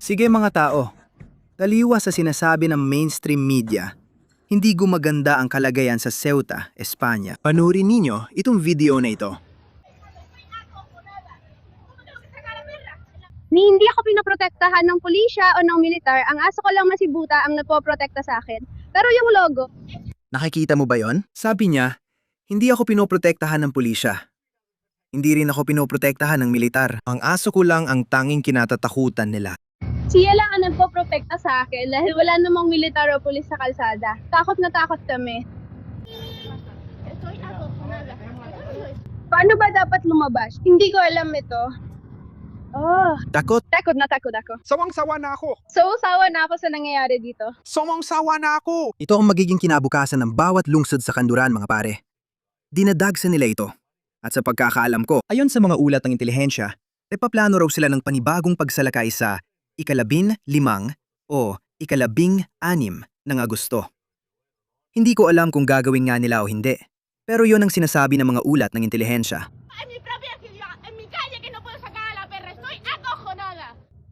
Sige mga tao, taliwas sa sinasabi ng mainstream media, hindi gumaganda ang kalagayan sa Ceuta, Espanya. Panoorin ninyo itong video na ito. Ni hindi ako pinoprotektahan ng pulisya o ng militar, ang aso ko lang na si Buta ang nagpoprotekta sa akin. Pero yung logo, Nakikita mo ba yon? Sabi niya, hindi ako pinoprotektahan ng pulisya. Hindi rin ako pinoprotektahan ng militar. Ang aso ko lang ang tanging kinatatakutan nila. siya lang ang nagpoprotekta sa akin dahil wala namang militar o pulis sa kalsada. Takot na takot kami. Paano ba dapat lumabas? Hindi ko alam ito. Oh, Takot? takot na takot ako. Sawang-sawa na ako. So, sawa na ako sa nangyayari dito. Sawang-sawa na ako. Ito ang magiging kinabukasan ng bawat lungsod sa kanluran, mga pare. Dinadagsa nila ito. At sa pagkakaalam ko, ayon sa mga ulat ng intelihensya, paplano raw sila ng panibagong pagsalakay sa ika-15 o ika-16 ng Agosto. Hindi ko alam kung gagawin nga nila o hindi, pero yon ang sinasabi ng mga ulat ng intelihensya.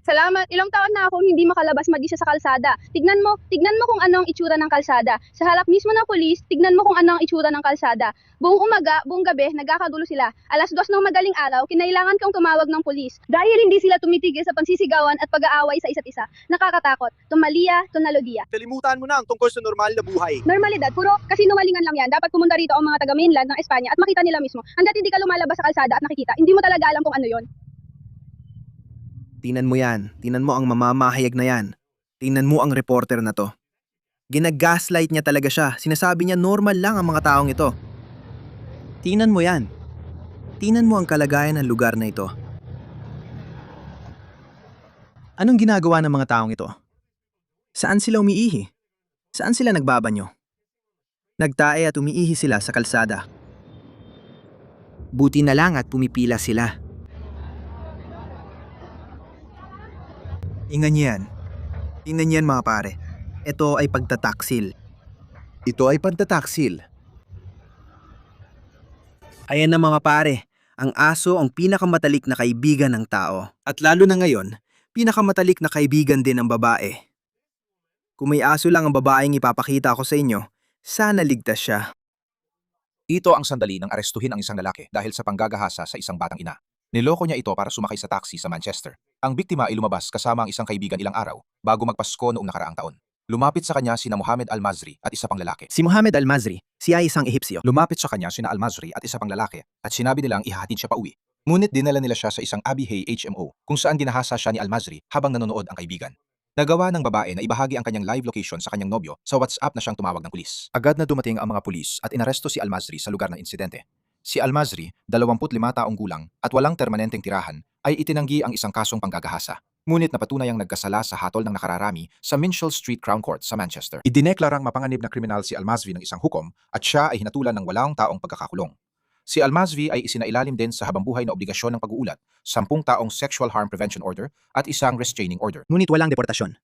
Salamat, ilang taon na akong hindi makalabas mag-isa sa kalsada. Tignan mo kung ano ang itsura ng kalsada. Sa harap mismo ng pulis, tignan mo kung ano ang itsura ng kalsada. Buong umaga, buong gabi, nagkakagulo sila. 2:00 ng madaling araw, kinailangan kong tumawag ng pulis. Dahil hindi sila tumitigil sa pansisigawan at pag-aaway sa isa't isa. Nakakatakot. Tumalia, tunalodia. Kalimutan mo na ang tungkol sa normal na buhay. Normalidad, puro kasinungalingan lang yan. Dapat pumunta rito ang mga taga-mainland ng Espanya at makita nila mismo. Hanggat hindi ka lumalabas sa kalsada at nakikita, hindi mo talaga alam kung ano yon. Tingnan mo yan. Tingnan mo ang mamamahayag na yan. Tingnan mo ang reporter na to. Ginagaslight niya talaga siya. Sinasabi niya normal lang ang mga taong ito. Tingnan mo yan. Tingnan mo ang kalagayan ng lugar na ito. Anong ginagawa ng mga taong ito? Saan sila umiihi? Saan sila nagbabanyo? Nagtae at umiihi sila sa kalsada. Buti na lang at pumipila sila. Ingan yan. Tingnan yan mga pare. Ito ay pagtataksil. Ito ay pagtataksil. Ayan na mga pare. Ang aso ang pinakamatalik na kaibigan ng tao. At lalo na ngayon, pinakamatalik na kaibigan din ng babae. Kung may aso lang ang babaeng ipapakita ko sa inyo, sana ligtas siya. Ito ang sandali ng arestuhin ang isang lalaki dahil sa panggagahasa sa isang batang ina. Niloko niya ito para sumakay sa taxi sa Manchester. Ang biktima ay lumabas kasama ang isang kaibigan ilang araw bago magpasko noong nakaraang taon. Lumapit sa kanya sina Mohamed Al-Mazri at isa pang lalaki. Si Mohamed Al-Mazri, siya ay isang Ehipsyo. Lumapit sa kanya sina Al-Mazri at isa pang lalaki at sinabi nilang ihahatid siya pa uwi. Ngunit dinala nila siya sa isang Abbey Hay HMO kung saan ginahasa siya ni Al-Mazri habang nanonood ang kaibigan. Nagawa ng babae na ibahagi ang kanyang live location sa kanyang nobyo sa WhatsApp na siyang tumawag ng pulis. Agad na dumating ang mga pulis at inaresto si Al-Mazri sa lugar ng insidente. Si Al-Mazri, 25 taong gulang at walang permanenteng tirahan, ay itinanggi ang isang kasong panggagahasa. Ngunit napatunayang nagkasala sa hatol ng nakararami sa Minchell Street Crown Court sa Manchester. Idineklarang mapanganib na kriminal si Al-Mazri ng isang hukom at siya ay hinatulan ng walang taong pagkakakulong. Si Al-Mazri ay isinailalim din sa habangbuhay na obligasyon ng pag-uulat, 10 taong Sexual Harm Prevention Order at isang restraining order. Ngunit walang deportasyon.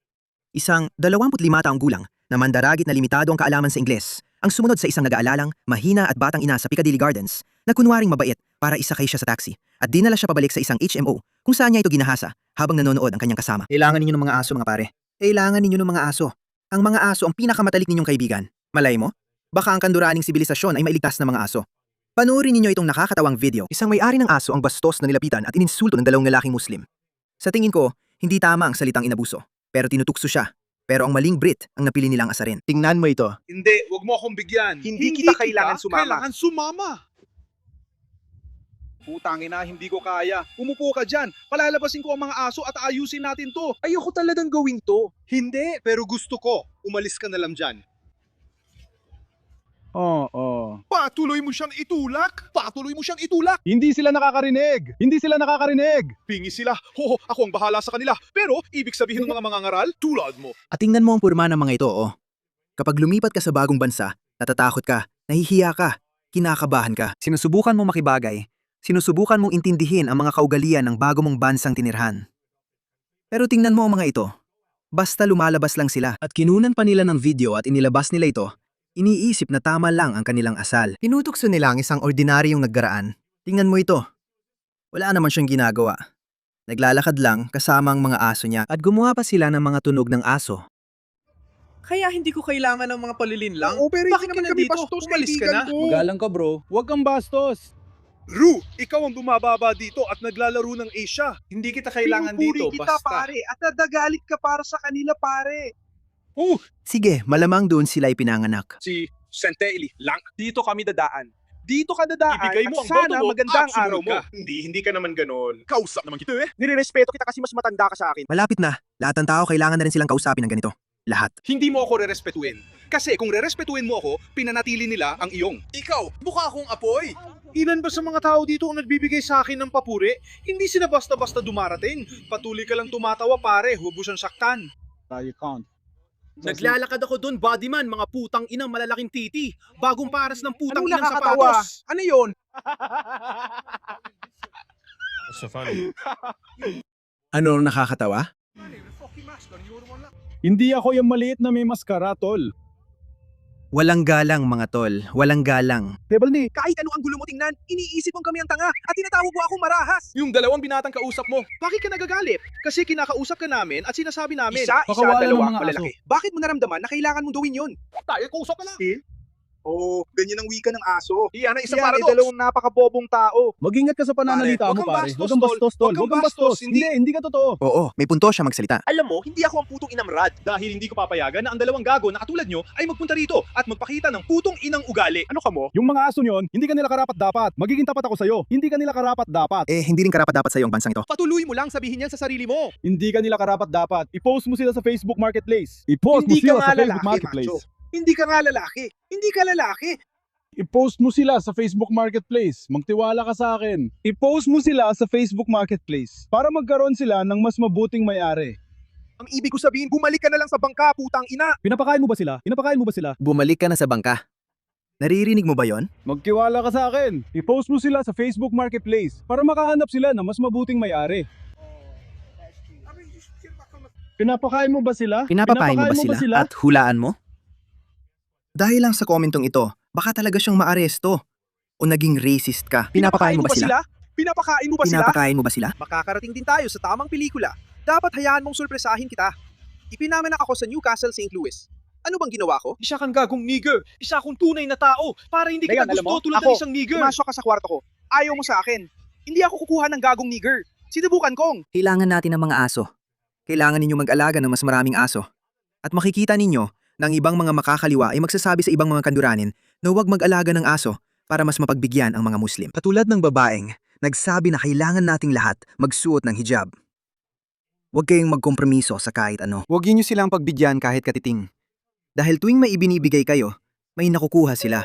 Isang 25 taong gulang na mandaragit na limitado ang kaalaman sa Ingles ang sumunod sa isang nag-aalalang, mahina at batang ina sa Piccadilly Gardens na kunwaring mabait para isakay siya sa taxi at dinala siya pabalik sa isang HMO kung saan niya ito ginahasa habang nanonood ang kanyang kasama. Kailangan ninyo ng mga aso mga pare. Kailangan ninyo ng mga aso. Ang mga aso ang pinakamatalik ninyong kaibigan. Malay mo? Baka ang kanduraning sibilisasyon ay mailigtas ng mga aso. Panoorin ninyo itong nakakatawang video. Isang may-ari ng aso ang bastos na nilapitan at ininsulto ng dalawang lalaking Muslim. Sa tingin ko, hindi tama ang salitang inabuso. Pero tinutukso siya. Pero ang maling Brit ang napili nilang asarin. Tingnan mo ito. Hindi, wag mo akong bigyan. Hindi kita kailangan sumama. Kailangan sumama. Putangin na, hindi ko kaya. Umupo ka dyan. Palalabasin ko ang mga aso at ayusin natin to. Ayoko talagang gawin to. Hindi, pero gusto ko. Umalis ka na lang dyan. Oo. Patuloy mo siyang itulak. Patuloy mo siyang itulak. Hindi sila nakakarinig! Hindi sila nakakarinig! Pingi sila. Ho, ako ang bahala sa kanila. Pero, ibig sabihin ng mga mangangaral, tulad mo. At tingnan mo ang purma ng mga ito, oh. Kapag lumipat ka sa bagong bansa, natatakot ka, nahihiya ka, kinakabahan ka. Sinusubukan mong makibagay. Sinusubukan mong intindihin ang mga kaugalian ng bago mong bansang tinirhan. Pero tingnan mo ang mga ito. Basta lumalabas lang sila. At kinunan pa nila ng video at inilabas nila ito, iniisip na tama lang ang kanilang asal. Pinutukso nila ang isang ordinaryong naggaraan. Tingnan mo ito. Wala naman siyang ginagawa. Naglalakad lang kasama ang mga aso niya at gumawa pa sila ng mga tunog ng aso. Kaya hindi ko kailangan ng mga palilinlang. Oo, pero Bakit hindi ka naman kami nandito? bastos, Umalis ka kaibigan na. ko. Magalang ka bro. Huwag kang bastos. Ru, ikaw ang bumababa dito at naglalaro ng Asia. Hindi kita kailangan dito, basta. at nadagalit ka para sa kanila, pare. Sige, malamang doon sila'y pinanganak. Si Santeli lang. Dito kami dadaan. Dito ka dadaan Ibigay mo at ang sana boto mo magandang at sumunod araw mo. ka. Hindi ka naman ganon. Kausap naman kita eh. Nirerespeto kita kasi mas matanda ka sa akin. Malapit na. Lahat ng tao kailangan na rin silang kausapin ng ganito. Lahat. Hindi mo ako rerespetuin. Kasi kung rerespetuin mo ako, pinanatili nila ang iyong. Ikaw, mukha akong apoy. Ilan ba sa mga tao dito ang nagbibigay sa akin ng papuri? Hindi sila basta-basta dumarating. Patuloy ka lang tumatawa pare, huwag mo siyang saktan. You can't. Naglalakad ako doon, bodyman, mga putang inang malalaking titi. Bagong paras ng putang Anong inang nakakatawa? sapatos. Ano yun? Ano ang nakakatawa? Hindi ako yung maliit na may maskara, tol. Walang galang mga tol. Walang galang. Tebal ni. Kahit ano ang gulo mo tingnan, iniisip mong kami ang tanga at tinatawag mo akong marahas. Yung dalawang binatang kausap mo, bakit ka nagagalit? Kasi kinakausap ka namin at sinasabi namin, Pakawala ng mga aso. Bakit mo naramdaman na kailangan mong gawin yun? Tayo, kausap ka lang. Oo, ganyan ang wika ng aso. Iyan ang isang Yan ay paradox. dalawang napakabobong tao. Mag-ingat ka sa pananalita Pare, mo, huwag kang pare. bastos, Huwag kang bastos, tol. Huwag kang Huwag kang bastos, bastos. Hindi ka totoo. Oo, may punto siya magsalita. Alam mo, hindi ako ang putong inang rad. Dahil hindi ko papayagan na ang dalawang gago na katulad nyo ay magpunta rito at magpakita ng putong inang ugali. Ano ka mo? Yung mga aso nyon, hindi ka nila karapat dapat. Magiging tapat ako sa'yo. Hindi ka nila karapat dapat. Hindi rin karapat dapat sa ang bansang ito. Patuloy mo lang sabihin yan sa sarili mo. Hindi ka nila karapat dapat. I-post mo sila sa Facebook Marketplace. I-post mo Hindi ka sila nga sa Facebook lalaki, Marketplace. macho. Hindi ka nga lalaki. Hindi ka lalaki. I-post mo sila sa Facebook Marketplace. Magtiwala ka sa akin. I-post mo sila sa Facebook Marketplace para magkaroon sila ng mas mabuting may-ari. Ang ibig ko sabihin, bumalik ka na lang sa bangka, putang ina. Pinapakain mo ba sila? Pinapakain mo ba sila? Bumalik ka na sa bangka. Naririnig mo ba yon? Magtiwala ka sa akin. I-post mo sila sa Facebook Marketplace para makahanap sila ng mas mabuting may-ari. Pinapakain mo ba sila? Pinapapain mo ba sila? At hulaan mo? Dahil lang sa komentong ito, baka talaga siyang maaresto. O naging racist ka. Pinapakain mo ba sila? Pinapakain mo ba sila? Pinapakain mo ba sila? Makakarating din tayo sa tamang pelikula. Dapat hayaan mong sorpresahin kita. Ipinamanak ako sa Newcastle, St. Louis. Ano bang ginawa ko? Isa kang gagong nigger. Isa akong tunay na tao. Para hindi kita gusto tulad ng isang nigger. Pumasok ka sa kwarto ko. Ayaw mo sa akin. Hindi ako kukuha ng gagong nigger. Sinubukan kong. Kailangan natin ng mga aso. Kailangan ninyo mag-alaga ng mas maraming aso. At makikita ninyo na ang ibang mga makakaliwa ay magsasabi sa ibang mga kanduranin na huwag mag-alaga ng aso para mas mapagbigyan ang mga Muslim. Katulad ng babaeng, nagsabi na kailangan nating lahat magsuot ng hijab. Huwag kayong magkompromiso sa kahit ano. Huwag niyo silang pagbigyan kahit katiting. Dahil tuwing may ibinibigay kayo, may nakukuha sila.